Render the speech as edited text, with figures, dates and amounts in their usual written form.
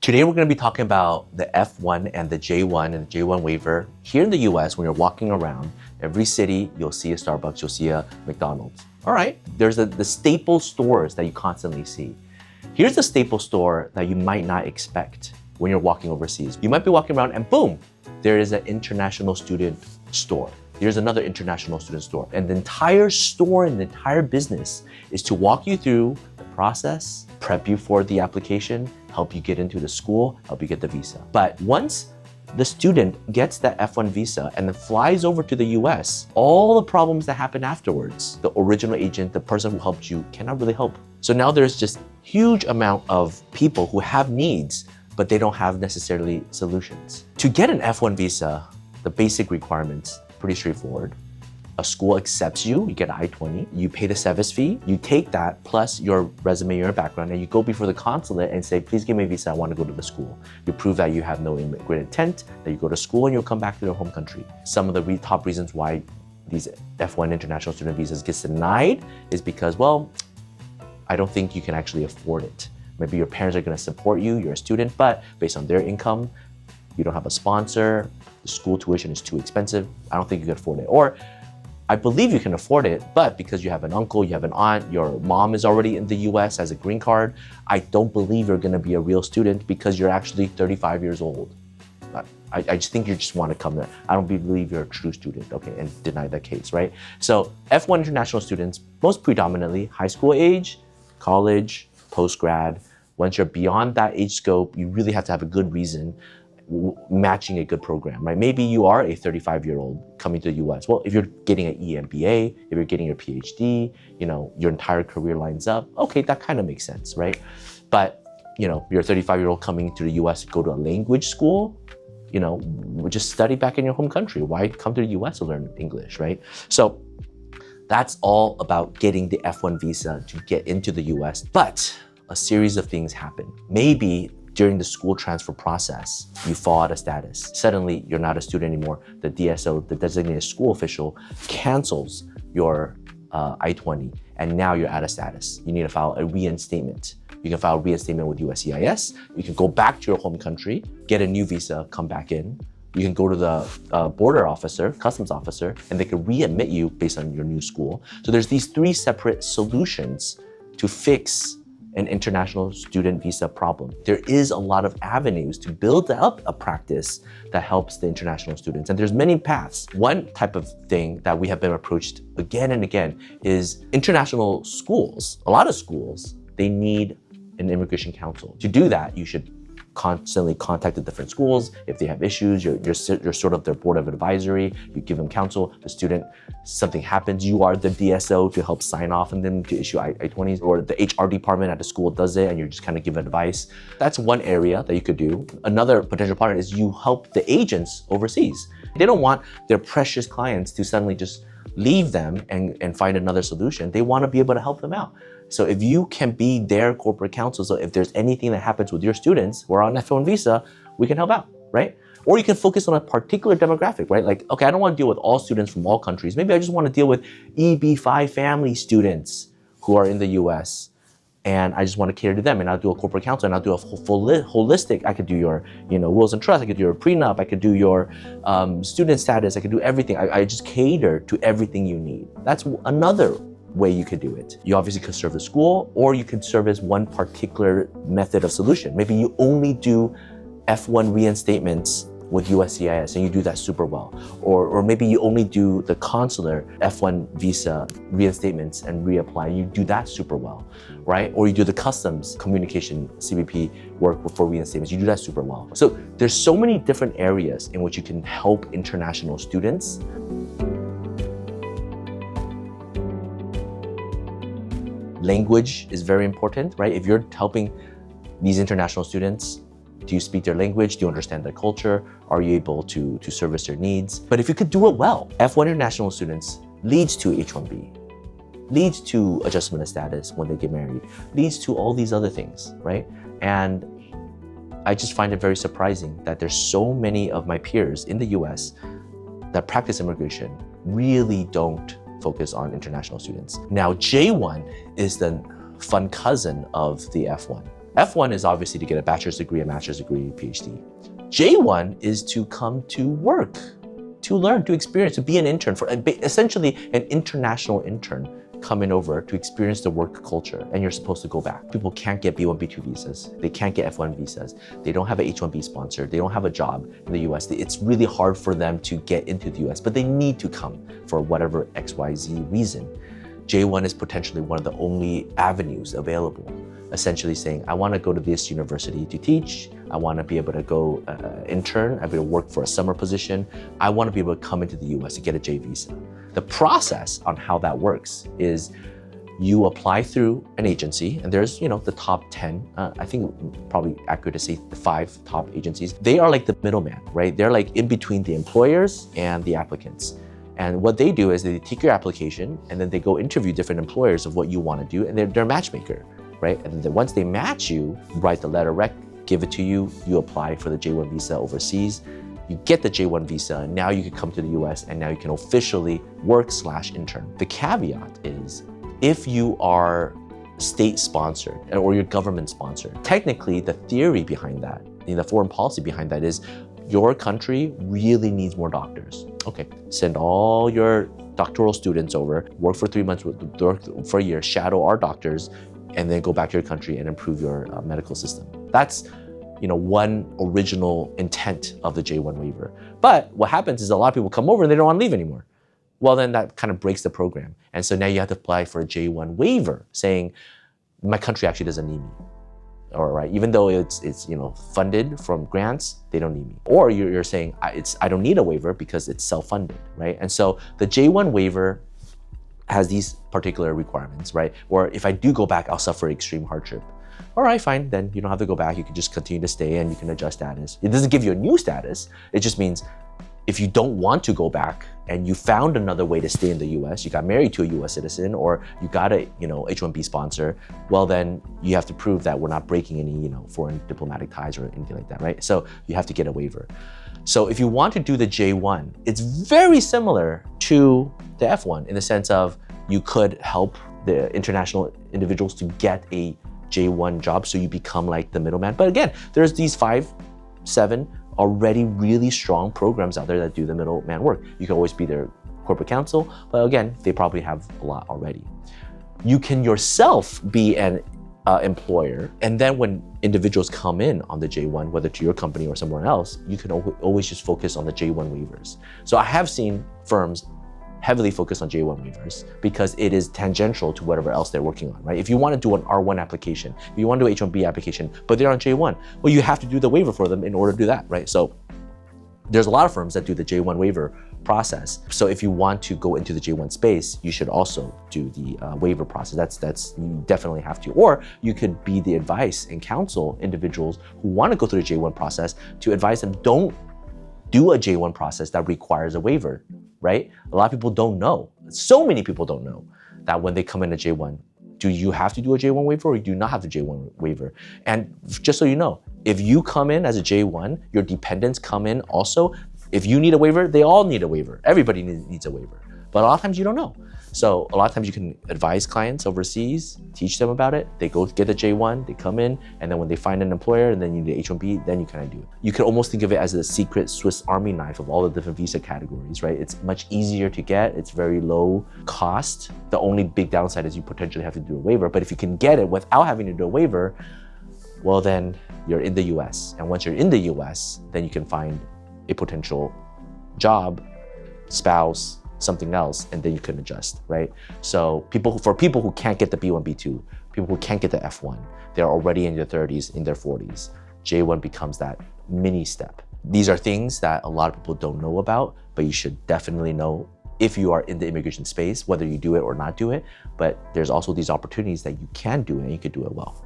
Today we're going to be talking about the F-1 and the J-1 and the J-1 waiver. Here in the US, when you're walking around, every city, you'll see a Starbucks, you'll see a McDonald's. All right, there's the staple stores that you constantly see. Here's a staple store that you might not expect when you're walking overseas. You might be walking around and boom, there is an international student store. There's another international student store. And the entire store and the entire business is to walk you through the process, prep you for the application, help you get into the school, help you get the visa. But once the student gets that F-1 visa and then flies over to the US, all the problems that happen afterwards, the original agent, the person who helped you cannot really help. So now there's just huge amount of people who have needs, but they don't have necessarily solutions. To get an F-1 visa, the basic requirements, pretty straightforward. A school accepts you, you get an I-20, you pay the service fee, you take that plus your resume, your background, and you go before the consulate and say, please give me a visa, I want to go to the school. You prove that you have no immigrant intent, that you go to school and you'll come back to your home country. Some of the top reasons why these F-1 international student visas get denied is because, well, I don't think you can actually afford it. Maybe your parents are going to support you, you're a student, but based on their income, you don't have a sponsor, the school tuition is too expensive, I don't think you can afford it. Or I believe you can afford it, but because you have an uncle, you have an aunt, your mom is already in the US as a green card, I don't believe you're gonna be a real student because you're actually 35 years old. I just think you just wanna come there. I don't believe you're a true student, okay, and deny that case, right? So F-1 international students, most predominantly high school age, college, post-grad. Once you're beyond that age scope, you really have to have a good reason matching a good program, right? Maybe you are a 35-year-old coming to the US. Well, if you're getting an EMBA, if you're getting your PhD, your entire career lines up, okay, that kind of makes sense, right? But, you're a 35-year-old coming to the US to go to a language school, just study back in your home country. Why come to the US to learn English, right? So that's all about getting the F-1 visa to get into the US, but a series of things happen. Maybe during the school transfer process, you fall out of status. Suddenly, you're not a student anymore. The DSO, the designated school official, cancels your I-20, and now you're out of status. You need to file a reinstatement. You can file a reinstatement with USCIS. You can go back to your home country, get a new visa, come back in. You can go to the border officer, customs officer, and they can readmit you based on your new school. So there's these three separate solutions to fix an international student visa problem. There is a lot of avenues to build up a practice that helps the international students. And there's many paths. One type of thing that we have been approached again and again is international schools. A lot of schools, they need an immigration counsel. To do that, you should constantly contact the different schools. If they have issues, you're sort of their board of advisory. You give them counsel. The student, something happens, you are the DSO to help sign off on them to issue I-20s, or the HR department at the school does it and you just kind of give advice. That's one area that you could do. Another potential partner is you help the agents overseas. They don't want their precious clients to suddenly just leave them and find another solution. They want to be able to help them out. So if you can be their corporate counsel, so if there's anything that happens with your students who are on F-1 visa, we can help out, right? Or you can focus on a particular demographic, right? Like, okay, I don't want to deal with all students from all countries. Maybe I just want to deal with EB-5 family students who are in the US, and I just want to cater to them, and I'll do a corporate counsel, and I'll do a holistic. I could do your, wills and trusts. I could do your prenup. I could do your student status. I could do everything. I just cater to everything you need. That's another way you could do it. You obviously could serve the school, or you could serve as one particular method of solution. Maybe you only do F-1 reinstatements with USCIS and you do that super well. Or maybe you only do the consular F-1 visa reinstatements and reapply, you do that super well, right? Or you do the customs communication CBP work for reinstatements, you do that super well. So there's so many different areas in which you can help international students. Language is very important, right? If you're helping these international students, do you speak their language? Do you understand their culture? Are you able to service their needs? But if you could do it well, F-1 international students leads to H-1B, leads to adjustment of status when they get married, leads to all these other things, right? And I just find it very surprising that there's so many of my peers in the US that practice immigration really don't focus on international students. Now, J-1 is the fun cousin of the F-1. F1 is obviously to get a bachelor's degree, a master's degree, PhD. J1 is to come to work, to learn, to experience, to be an intern, for essentially an international intern coming over to experience the work culture, and you're supposed to go back. People can't get B1, B2 visas. They can't get F1 visas. They don't have a H1B sponsor. They don't have a job in the US. It's really hard for them to get into the US, but they need to come for whatever XYZ reason. J1 is potentially one of the only avenues available, essentially saying, I want to go to this university to teach. I want to be able to go intern. I'll be able to work for a summer position. I want to be able to come into the US to get a J visa. The process on how that works is you apply through an agency, and there's, the top 10, I think probably accurate to say the 5 top agencies. They are like the middleman, right? They're like in between the employers and the applicants. And what they do is they take your application and then they go interview different employers of what you want to do, and they're a matchmaker, right? And then once they match you, write the letter rec, give it to you, you apply for the J1 visa overseas, you get the J1 visa, and now you can come to the US and now you can officially work/intern. The caveat is if you are state sponsored or you're government sponsored, technically the theory behind that, the foreign policy behind that is your country really needs more doctors. Okay, send all your doctoral students over, work for 3 months, work for a year, shadow our doctors, and then go back to your country and improve your medical system. That's one original intent of the J1 waiver. But what happens is a lot of people come over and they don't want to leave anymore. Well, then that kind of breaks the program. And so now you have to apply for a J1 waiver saying, my country actually doesn't need me. All right, even though it's funded from grants, they don't need me. Or you're saying, I don't need a waiver because it's self-funded, right? And so the J1 waiver has these particular requirements, right? Or if I do go back, I'll suffer extreme hardship. All right, fine, then you don't have to go back. You can just continue to stay and you can adjust status. It doesn't give you a new status. It just means if you don't want to go back and you found another way to stay in the US, you got married to a US citizen, or you got a H1B sponsor, well then you have to prove that we're not breaking any foreign diplomatic ties or anything like that, right? So you have to get a waiver. So if you want to do the J1, it's very similar to the F1 in the sense of you could help the international individuals to get a J1 job, so you become like the middleman. But again, there's these 5, 7 already really strong programs out there that do the middleman work. You can always be their corporate counsel, but again, they probably have a lot already. You can yourself be an employer, and then when individuals come in on the J1, whether to your company or somewhere else, you can always just focus on the J1 waivers. So I have seen firms heavily focused on J1 waivers because it is tangential to whatever else they're working on, right? If you want to do an R1 application, if you want to do an H1B application, but they're on J1, well, you have to do the waiver for them in order to do that, right? So there's a lot of firms that do the J1 waiver process. So if you want to go into the J1 space, you should also do the waiver process. That's you definitely have to. Or you could be the advice and counsel individuals who want to go through the J1 process to advise them, don't do a J1 process that requires a waiver, right? A lot of people don't know. So many people don't know that when they come in a J1, do you have to do a J1 waiver or do you not have the J1 waiver? And just so you know, if you come in as a J1, your dependents come in also. If you need a waiver, they all need a waiver. Everybody needs a waiver. But a lot of times you don't know. So a lot of times you can advise clients overseas, teach them about it. They go get the J1, they come in, and then when they find an employer and then you need the H1B, then you kind of do it. You can almost think of it as a secret Swiss Army knife of all the different visa categories, right? It's much easier to get. It's very low cost. The only big downside is you potentially have to do a waiver. But if you can get it without having to do a waiver, well, then you're in the US. And once you're in the US, then you can find a potential job, spouse, something else, and then you can adjust, right? So for people who can't get the B1, B2, people who can't get the F1, they're already in their 30s, in their 40s, J1 becomes that mini step. These are things that a lot of people don't know about, but you should definitely know if you are in the immigration space, whether you do it or not do it. But there's also these opportunities that you can do it and you can do it well.